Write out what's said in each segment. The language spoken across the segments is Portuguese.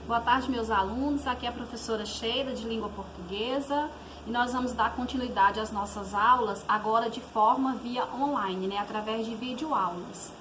Boa tarde, meus alunos. Aqui é a professora Sheila, de Língua Portuguesa, e nós vamos dar continuidade às nossas aulas, agora de forma via online, né, através de videoaulas.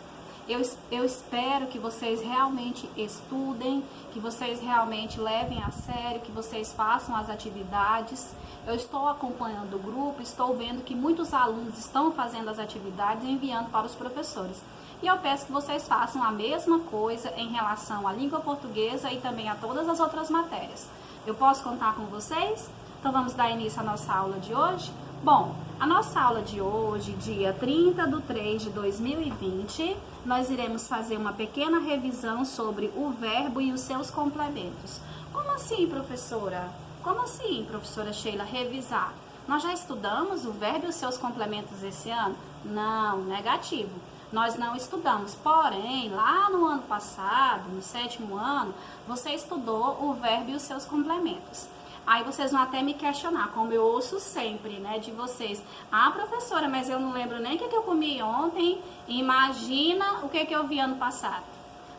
Eu espero que vocês realmente estudem, que vocês realmente levem a sério, que vocês façam as atividades. Eu estou acompanhando o grupo, estou vendo que muitos alunos estão fazendo as atividades e enviando para os professores. E eu peço que vocês façam a mesma coisa em relação à língua portuguesa e também a todas as outras matérias. Eu posso contar com vocês? Então vamos dar início à nossa aula de hoje? Bom, a nossa aula de hoje, dia 30/3/2020, nós iremos fazer uma pequena revisão sobre o verbo e os seus complementos. Como assim, professora? Como assim, professora Sheila, revisar? Nós já estudamos o verbo e os seus complementos esse ano? Não, negativo. Nós não estudamos, porém, lá no ano passado, no 7º ano, você estudou o verbo e os seus complementos. Aí vocês vão até me questionar, como eu ouço sempre, né, de vocês. Ah, professora, mas eu não lembro nem o que eu comi ontem, imagina o que eu vi ano passado.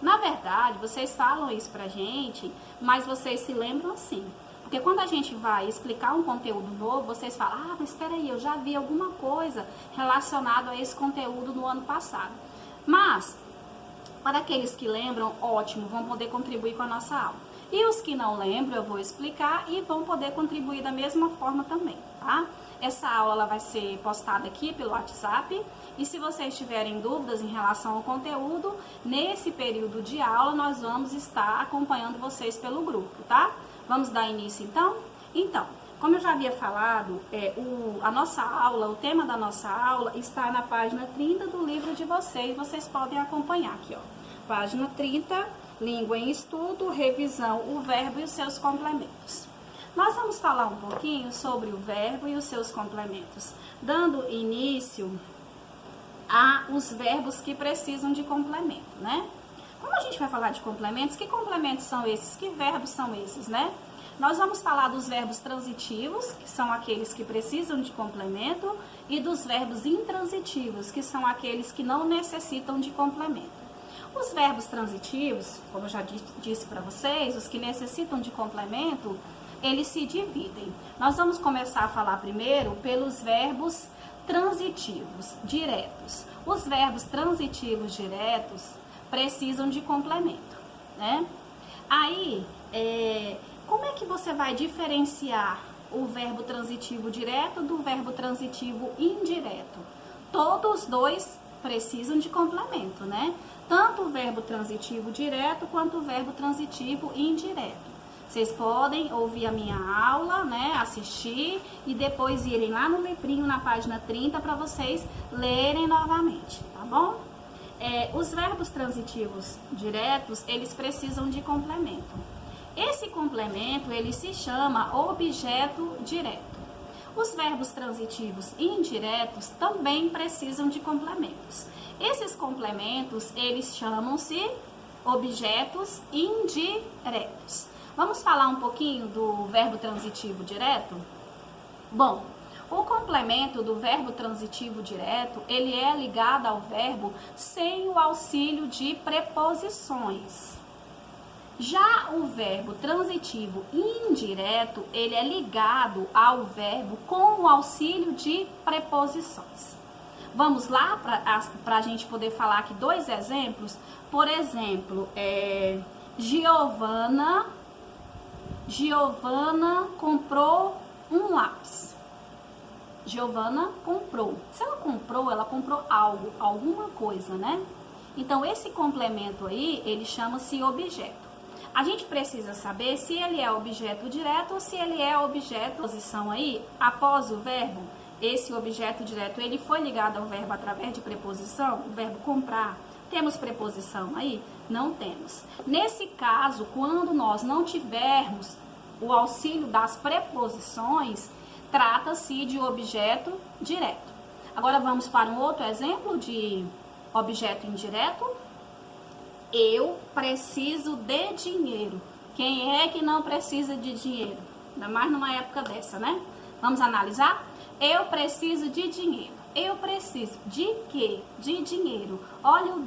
Na verdade, vocês falam isso pra gente, mas vocês se lembram sim. Porque quando a gente vai explicar um conteúdo novo, vocês falam, ah, mas espera aí, eu já vi alguma coisa relacionada a esse conteúdo no ano passado. Mas, para aqueles que lembram, ótimo, vão poder contribuir com a nossa aula. E os que não lembram, eu vou explicar e vão poder contribuir da mesma forma também, tá? Essa aula ela vai ser postada aqui pelo WhatsApp. E se vocês tiverem dúvidas em relação ao conteúdo, nesse período de aula, nós vamos estar acompanhando vocês pelo grupo, tá? Vamos dar início então? Então, como eu já havia falado, a nossa aula, o tema da nossa aula está na página 30 do livro de vocês. Vocês podem acompanhar aqui, ó. Página 30, Língua em Estudo, Revisão, o verbo e os seus complementos. Nós vamos falar um pouquinho sobre o verbo e os seus complementos, dando início a os verbos que precisam de complemento, né? Como a gente vai falar de complementos, que complementos são esses? Que verbos são esses, né? Nós vamos falar dos verbos transitivos, que são aqueles que precisam de complemento, e dos verbos intransitivos, que são aqueles que não necessitam de complemento. Os verbos transitivos, como eu já disse para vocês, os que necessitam de complemento, eles se dividem. Nós vamos começar a falar primeiro pelos verbos transitivos, diretos. Os verbos transitivos diretos precisam de complemento, né? Aí, como é que você vai diferenciar o verbo transitivo direto do verbo transitivo indireto? Todos dois precisam de complemento, né? Tanto o verbo transitivo direto quanto o verbo transitivo indireto. Vocês podem ouvir a minha aula, né, assistir e depois irem lá no livrinho na página 30 para vocês lerem novamente, tá bom? Os verbos transitivos diretos, eles precisam de complemento. Esse complemento, ele se chama objeto direto. Os verbos transitivos indiretos também precisam de complementos. Esses complementos, eles chamam-se objetos indiretos. Vamos falar um pouquinho do verbo transitivo direto? Bom, o complemento do verbo transitivo direto, ele é ligado ao verbo sem o auxílio de preposições. Já o verbo transitivo indireto, ele é ligado ao verbo com o auxílio de preposições. Vamos lá para a gente poder falar aqui dois exemplos. Por exemplo, Giovana comprou um lápis. Giovana comprou. Se ela comprou algo, alguma coisa, né? Então, esse complemento aí, ele chama-se objeto. A gente precisa saber se ele é objeto direto ou se ele é objeto posição aí, após o verbo. Esse objeto direto, ele foi ligado ao verbo através de preposição, o verbo comprar. Temos preposição aí? Não temos. Nesse caso, quando nós não tivermos o auxílio das preposições, trata-se de objeto direto. Agora vamos para um outro exemplo de objeto indireto. Eu preciso de dinheiro. Quem é que não precisa de dinheiro? Ainda mais numa época dessa, né? Vamos analisar? Eu preciso de dinheiro. Eu preciso de quê? De dinheiro. Olha o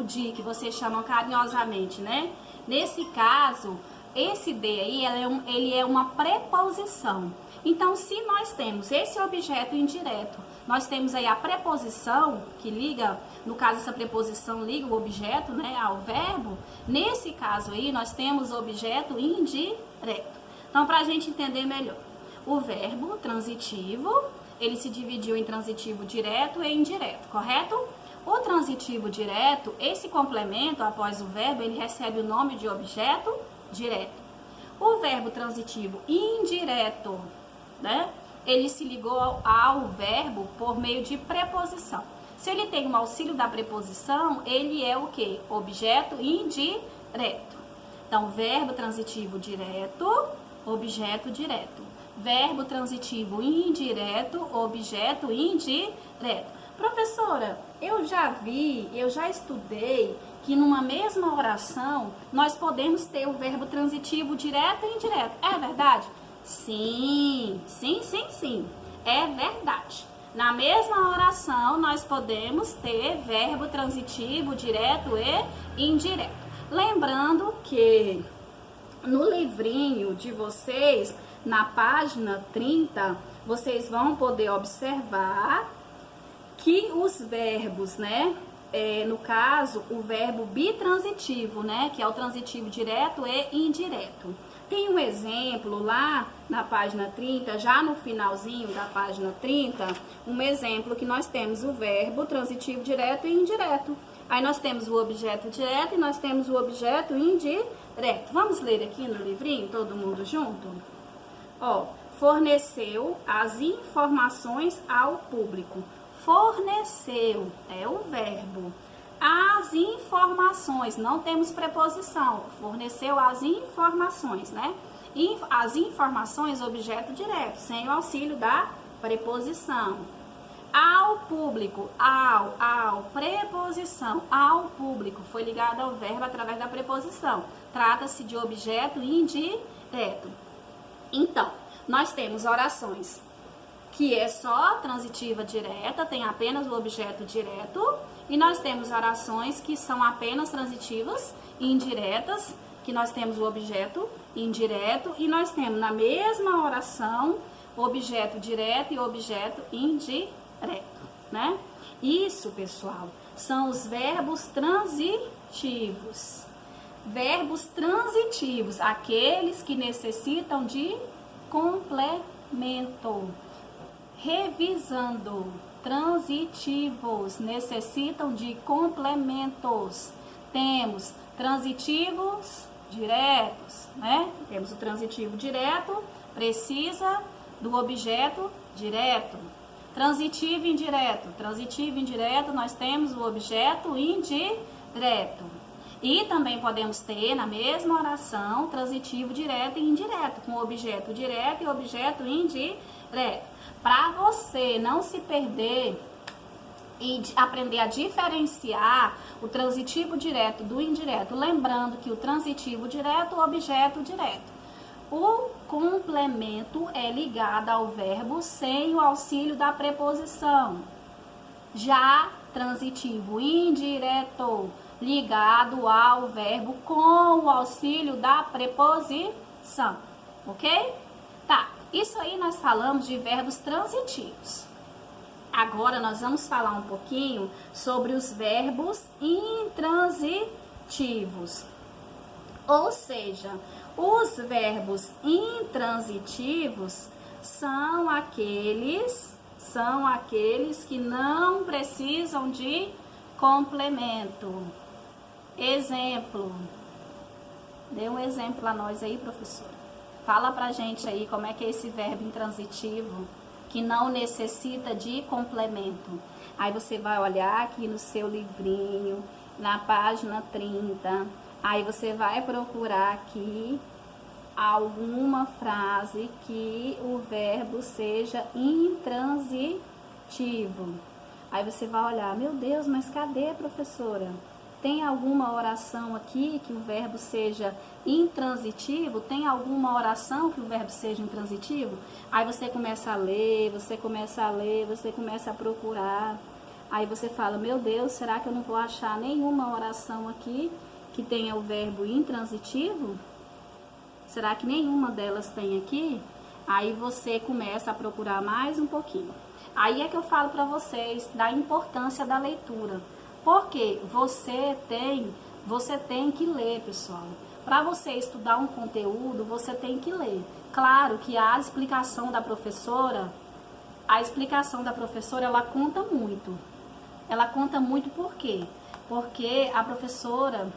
de que vocês chamam carinhosamente, né? Nesse caso, esse de aí, ele é uma preposição. Então, se nós temos esse objeto indireto, nós temos aí a preposição que liga, no caso essa preposição liga o objeto, né, ao verbo. Nesse caso aí, nós temos objeto indireto. Então, para a gente entender melhor, o verbo transitivo, ele se dividiu em transitivo direto e indireto, correto? O transitivo direto, esse complemento após o verbo, ele recebe o nome de objeto direto. O verbo transitivo indireto, né? Ele se ligou ao verbo por meio de preposição. Se ele tem um auxílio da preposição, ele é o quê? Objeto indireto. Então, verbo transitivo direto, objeto direto. Verbo transitivo indireto, objeto indireto. Professora, eu já estudei que numa mesma oração nós podemos ter o verbo transitivo direto e indireto. É verdade? Sim. É verdade. Na mesma oração nós podemos ter verbo transitivo direto e indireto. Lembrando que no livrinho de vocês, na página 30, vocês vão poder observar que os verbos, né, no caso, o verbo bitransitivo, né, que é o transitivo direto e indireto. Tem um exemplo lá na página 30, já no finalzinho da página 30, um exemplo que nós temos o verbo transitivo direto e indireto. Aí nós temos o objeto direto e nós temos o objeto indireto. Vamos ler aqui no livrinho, todo mundo junto? Ó, forneceu as informações ao público. Forneceu é o verbo. As informações, não temos preposição. Forneceu as informações, né? As informações, objeto direto, sem o auxílio da preposição. Ao público, preposição, ao público, foi ligado ao verbo através da preposição. Trata-se de objeto indireto. Então, nós temos orações que é só transitiva direta, tem apenas o objeto direto, e nós temos orações que são apenas transitivas indiretas, que nós temos o objeto indireto, e nós temos na mesma oração objeto direto e objeto indireto, né? Isso, pessoal, são os verbos transitivos. Verbos transitivos, aqueles que necessitam de complemento. Revisando, transitivos necessitam de complementos. Temos transitivos diretos, né? Temos o transitivo direto, precisa do objeto direto. Transitivo indireto. Transitivo indireto, nós temos o objeto indireto. E também podemos ter na mesma oração transitivo direto e indireto, com objeto direto e objeto indireto. Para você não se perder e aprender a diferenciar o transitivo direto do indireto, lembrando que o transitivo direto é o objeto direto. O complemento é ligado ao verbo sem o auxílio da preposição. Já transitivo indireto, ligado ao verbo com o auxílio da preposição, ok? Tá, isso aí nós falamos de verbos transitivos. Agora nós vamos falar um pouquinho sobre os verbos intransitivos. Ou seja, os verbos intransitivos são aqueles que não precisam de complemento. Exemplo. Dê um exemplo a nós aí, professora. Fala pra gente aí como é que é esse verbo intransitivo que não necessita de complemento. Aí você vai olhar aqui no seu livrinho, na página 30. Aí você vai procurar aqui alguma frase que o verbo seja intransitivo. Aí você vai olhar, meu Deus, mas cadê, professora? Tem alguma oração aqui que o verbo seja intransitivo? Tem alguma oração que o verbo seja intransitivo? Aí você começa a ler, você começa a procurar. Aí você fala, meu Deus, será que eu não vou achar nenhuma oração aqui que tenha o verbo intransitivo? Será que nenhuma delas tem aqui? Aí você começa a procurar mais um pouquinho. Aí é que eu falo para vocês da importância da leitura. Porque você tem que ler, pessoal. Para você estudar um conteúdo, você tem que ler. Claro que a explicação da professora, ela conta muito. Ela conta muito por quê? Porque a professora,